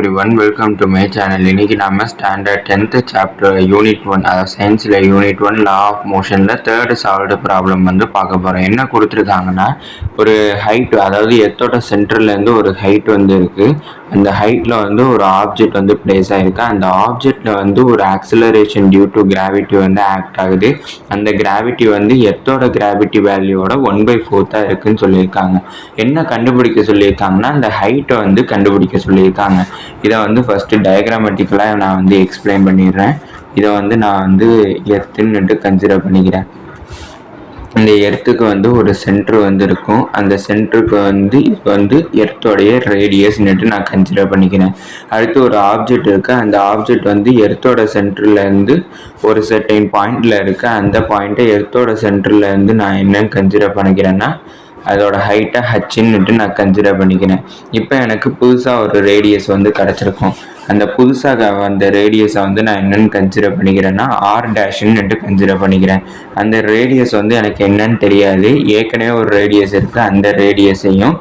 everyone, welcome to my channel. இன்னைக்கு நாம standard 10th chapter unit 1 அதாவது சயின்ஸில் யூனிட் 1 லா ஆஃப் மோஷனில் தேர்டு சால்வ்டு ப்ராப்ளம் பார்க்க போகிறோம். என்ன கொடுத்துருக்காங்கன்னா, ஒரு ஹைட், அதாவது எர்த்தோட சென்டர்லேருந்து ஒரு ஹைட் இருக்குது. அந்த ஹைட்டில் ஒரு ஆப்ஜெக்ட் பிளேஸ் ஆகிருக்கு. அந்த ஆப்ஜெக்டில் ஒரு acceleration due to gravity act ஆகுது. அந்த கிராவிட்டி எர்த்தோட கிராவிட்டி வேல்யூவோட 1/4 இருக்குன்னு சொல்லியிருக்காங்க. என்ன கண்டுபிடிக்க சொல்லியிருக்காங்கன்னா, அந்த ஹைட்டை கண்டுபிடிக்க சொல்லியிருக்காங்க. இதை ஃபர்ஸ்ட் டயக்ராமேட்டிக்கலாக நான் எக்ஸ்பிளைன் பண்ணிடுறேன். இதை நான் எர்த்துன்னுட்டு கன்சிடர் பண்ணிக்கிறேன். இந்த எர்த்துக்கு ஒரு சென்டர் இருக்கும். அந்த சென்டருக்கு இது எர்த்தோடைய ரேடியஸ்ன்னுட்டு நான் கன்சிடர் பண்ணிக்கிறேன். அடுத்து ஒரு ஆப்ஜெக்ட் இருக்கு. அந்த ஆப்ஜெக்ட் எர்த்தோட சென்டர்லேருந்து ஒரு செர்டைன் பாயிண்ட்ல இருக்கு. அந்த பாயிண்ட்டை எர்த்தோட சென்டர்லேருந்து நான் என்னன்னு கன்சிடர் பண்ணிக்கிறேன்னா, அதோட ஹைட்டை ஹச்சுன்னுட்டு நான் கன்சிடர் பண்ணிக்கிறேன். இப்போ எனக்கு புதுசாக ஒரு ரேடியஸ் கிடச்சிருக்கும். அந்த புதுசாக அந்த ரேடியஸை நான் என்னென்னு கன்சிடர் பண்ணிக்கிறேன்னா R' கன்சிடர் பண்ணிக்கிறேன். அந்த ரேடியஸ் எனக்கு என்னன்னு தெரியாது. ஏற்கனவே ஒரு ரேடியஸ் இருக்குது. அந்த ரேடியஸையும்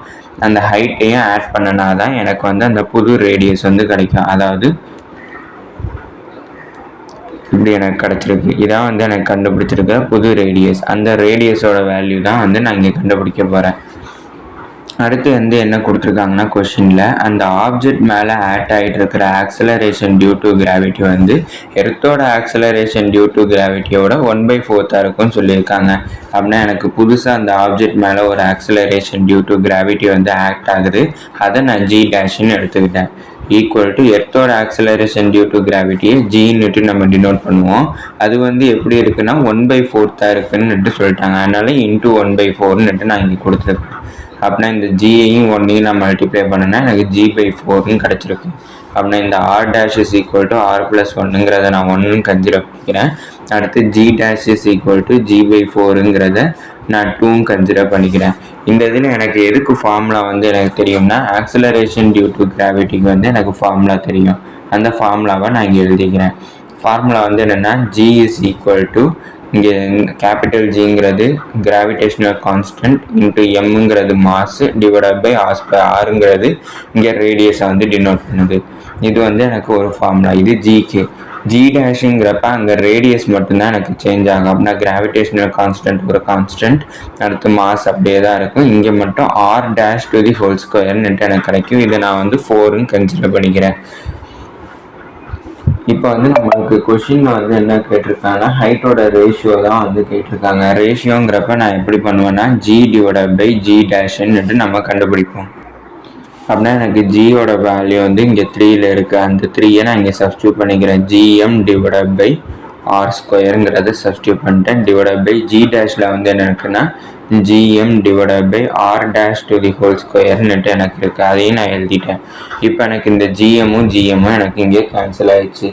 அந்த ஹைட்டையும் ஆட் பண்ணனா தான் எனக்கு அந்த புது ரேடியஸ் கிடைக்கும். அதாவது இப்படி எனக்கு கிடச்சிருக்கு. இதான் எனக்கு கண்டுபிடிச்சிருக்க புது ரேடியஸ். அந்த ரேடியஸோட வேல்யூ தான் நான் இங்கே கண்டுபிடிக்க போகிறேன். அடுத்து என்ன கொடுத்துருக்காங்கன்னா, கொஷினில் அந்த ஆப்ஜெக்ட் மேலே ஆட் ஆகிட்டு இருக்கிற ஆக்சலரேஷன் டியூ டு கிராவிட்டி எர்த்தோட ஆக்சலரேஷன் டியூ டு கிராவிட்டியோட 1/4 இருக்குன்னு சொல்லியிருக்காங்க. அப்படின்னா எனக்கு புதுசாக அந்த ஆப்ஜெக்ட் மேலே ஒரு acceleration due to gravity act ஆகுது. அதை நான் G' எடுத்துக்கிட்டேன். ஈக்குவல் டு எர்த்தோட ஆக்சலரேஷன் டியூ டு கிராவிட்டியை Gன்னுட்டு நம்ம டினோட் பண்ணுவோம். அது எப்படி இருக்குன்னா 1/4 இருக்குன்னு சொல்லிட்டாங்க. அதனால இன்ட்டு 1/4ன்னுட்டு நான் இங்கே கொடுத்துருக்கேன். அப்படின்னா இந்த Gயையும் 1ஐயும் நான் மல்டிப்ளை பண்ணேன்னா எனக்கு G/4ன்னு கிடச்சிருக்கு. அப்படின்னா இந்த R' இஸ் ஈக்குவல் டு R+1ங்கிறத நான் 1ன்னு கன்சிடர் பண்ணிக்கிறேன். அடுத்து G' இஸ் ஈக்குவல் டு G/4ங்கிறத நான் 2ன்னு கன்சிடர் பண்ணிக்கிறேன். இந்த இதில் எனக்கு எதுக்கு ஃபார்முலா எனக்கு தெரியும்னா, ஆக்சிலரேஷன் டியூ டு கிராவிட்டிக்கு எனக்கு ஃபார்முலா தெரியும். அந்த ஃபார்முலாவை நான் இங்கே எழுதிக்கிறேன். ஃபார்முலா என்னென்னா, G இஸ் ஈக்குவல் டு இங்கே கேபிட்டல் Gங்கிறது கிராவிடேஷனல் கான்ஸ்டன்ட் இன்ட்டு எம்ங்கிறது மாஸ் டிவைடட் பை R². இங்கே ரேடியஸை டினோட் பண்ணுது. இது எனக்கு ஒரு ஃபார்முலா. இது Gக்கு. G' அங்கே ரேடியஸ் மட்டும்தான் எனக்கு சேஞ்ச் ஆகும். அப்படின்னா கிராவிடேஷனல் கான்ஸ்டன்ட் ஒரு கான்ஸ்டன்ட், அடுத்து மாஸ் அப்படியே தான் இருக்கும். இங்கே மட்டும் R'² எனக்கு கிடைக்கும். இதை நான் 4ன்னு கன்சிடர் பண்ணிக்கிறேன். இப்போ நம்மளுக்கு கொஷின் என்ன கேட்டிருக்காங்கன்னா, ஹைட்டோட ரேஷியோ தான் கேட்டிருக்காங்க. ரேஷியோங்கிறப்ப நான் எப்படி பண்ணுவேன்னா, G/G' நம்ம கண்டுபிடிப்போம். அப்படின்னா எனக்கு Gயோட வேல்யூ இங்கே 3ல் இருக்குது. அந்த 3ஐ நான் இங்கே சப்ஸ்டியூட் பண்ணிக்கிறேன். Gm/R²ங்கிறத சப்ஸ்டியூட் பண்ணிட்டேன். டிவைடட் பை G' என்ன இருக்குன்னா Gm/R'² எனக்கு இருக்குது. அதையும் நான் எழுதிட்டேன். இப்போ எனக்கு இந்த Gmமும் எனக்கு இங்கே கேன்சல் ஆயிடுச்சு.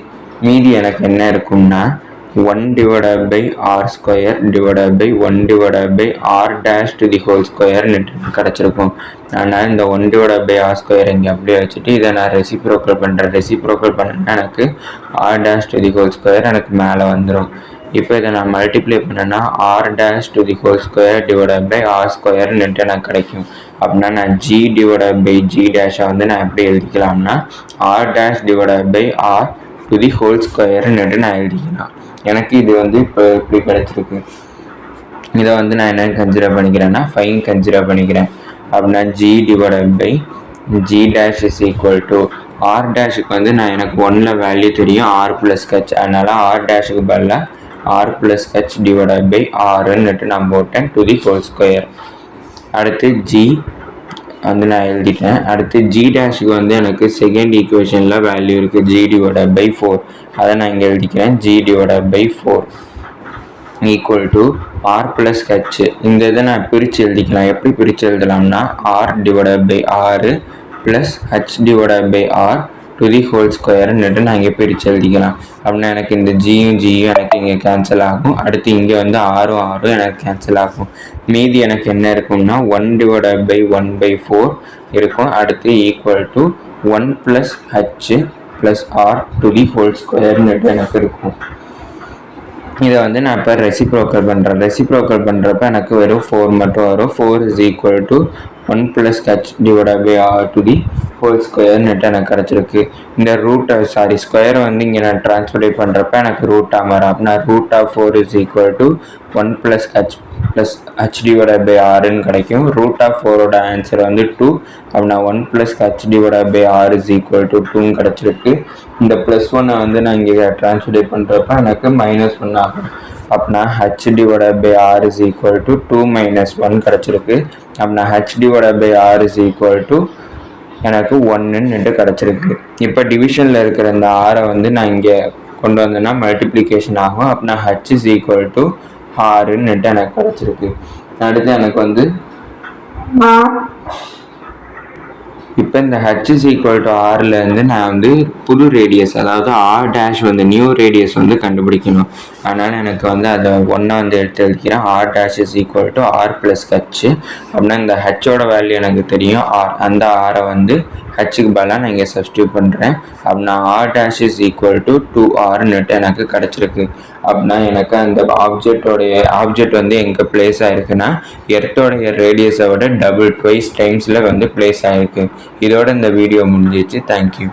மீதி எனக்கு என்ன இருக்கும்னா 1/R² டிவைடட் பை 1/R'² கிடச்சிருக்கும். அதனால் இந்த 1/R² இங்கே அப்படியே வச்சுட்டு இதை நான் ரெசிப்ரோக்கல் பண்ணுறேன். ரெசிப்ரோக்கல் பண்ணேன்னா எனக்கு R'² எனக்கு மேலே வந்துடும். இப்போ இதை நான் மல்டிப்ளை பண்ணேன்னா R'² டிவைடட் பை R² எனக்கு கிடைக்கும். அப்படின்னா நான் G/G' நான் எப்படி எழுதிக்கலாம்னா R' டிவைடட் பை R² நான் எழுதிக்கலாம். எனக்கு இது இப்போ இப்படி கிடச்சிருக்கு. இதை நான் என்ன கன்சிடர் பண்ணிக்கிறேன்னா 5 கன்சிடர் பண்ணிக்கிறேன். அப்படின்னா G/G' is equal to R' நான் எனக்கு 1ல் வேல்யூ தெரியும் R+H. அதனால R'-க்கு பதிலாக R+H டிவைடட் பை Rன்னுட்டு நான் போட்டேன் ⁴. அடுத்து G நான் எழுதிட்டேன். அடுத்து G'-க்கு எனக்கு செகண்ட் ஈக்குவேஷனில் வேல்யூ இருக்குது G/4. அதை நான் இங்கே எழுதிக்கிறேன். G/4 equal to R+H. இந்த இதை நான் பிரித்து எழுதிக்கலாம். எப்படி பிரித்து எழுதலாம்னா R/R + H/R ⁴ நான் இங்கே பிரித்து எழுதிக்கலாம். அப்படின்னா எனக்கு இந்த Gயும் எனக்கு இங்கே கேன்சல் ஆகும். அடுத்து இங்கே R எனக்கு கேன்சல் ஆகும். மீதி எனக்கு என்ன இருக்கும்னா 1/1/4 இருக்கும். அடுத்து ஈக்குவல் டு 1 + H + R ⁴ எனக்கு இருக்கும். இதை நான் இப்போ ரெசிப்ரோக்கல் பண்ணுறேன். ரெசிப்ரோக்கல் பண்ணுறப்ப எனக்கு வெறும் 4 மட்டும் வரும். 4 is equal to 1 + h/r to the whole ஸ்கொயர்னுட்டு எனக்கு கிடச்சிருக்கு. இந்த ஸ்கொயரை வந்து இங்கே நான் ட்ரான்ஸ்ஃபர் பண்ணுறப்ப எனக்கு ரூட்டாக மாறும். அப்படின்னா √4 = 1 + h/rன்னு கிடைக்கும். √4ஓட ஆன்சர் வந்து 2. அப்படின்னா 1 + h/r = 2 கிடச்சிருக்கு. இந்த +1 வந்து நான் இங்கே ட்ரான்ஸ்ஃபர் பண்ணுறப்ப எனக்கு -1 ஆகும். அப்படின்னா h/r = 2 - 1 கிடச்சிருக்கு. அப்படின்னா h/r எனக்கு 1ன்னுட்டு கிடச்சிருக்கு. இப்போ டிவிஷனில் இருக்கிற இந்த ஆரை வந்து நான் இங்கே கொண்டு வந்தேன்னா மல்டிப்ளிகேஷன் ஆகும். அப்படின்னா h = 6ன்னுட்டு எனக்கு கிடச்சிருக்கு. அடுத்து எனக்கு வந்து இப்போ இந்த h = 6லேருந்து நான் வந்து புது ரேடியஸ், அதாவது r' வந்து நியூ ரேடியஸ் வந்து கண்டுபிடிக்கணும். அதனால் எனக்கு வந்து அதை ஒன்றா வந்து எடுத்து எழுதிக்கிறேன். r' = r + h. அப்படின்னா இந்த ஹச்சோட வேல்யூ எனக்கு தெரியும் r. அந்த ஆரை வந்து ஹச்சுக்கு பதிலாக நான் இங்கே சப்ஸ்டியூட் பண்ணுறேன். அப்படின்னா r' = 2r எனக்கு கிடச்சிருக்கு. அப்படின்னா எனக்கு அந்த ஆப்ஜெக்ட் வந்து எங்கே பிளேஸ் ஆகிருக்குன்னா எர்த்தோடைய ரேடியஸை விட ட்வைஸ் டைம்ஸில் வந்து பிளேஸ் ஆகிருக்கு. இதோட இந்த வீடியோ முடிஞ்சிச்சு. தேங்க்யூ.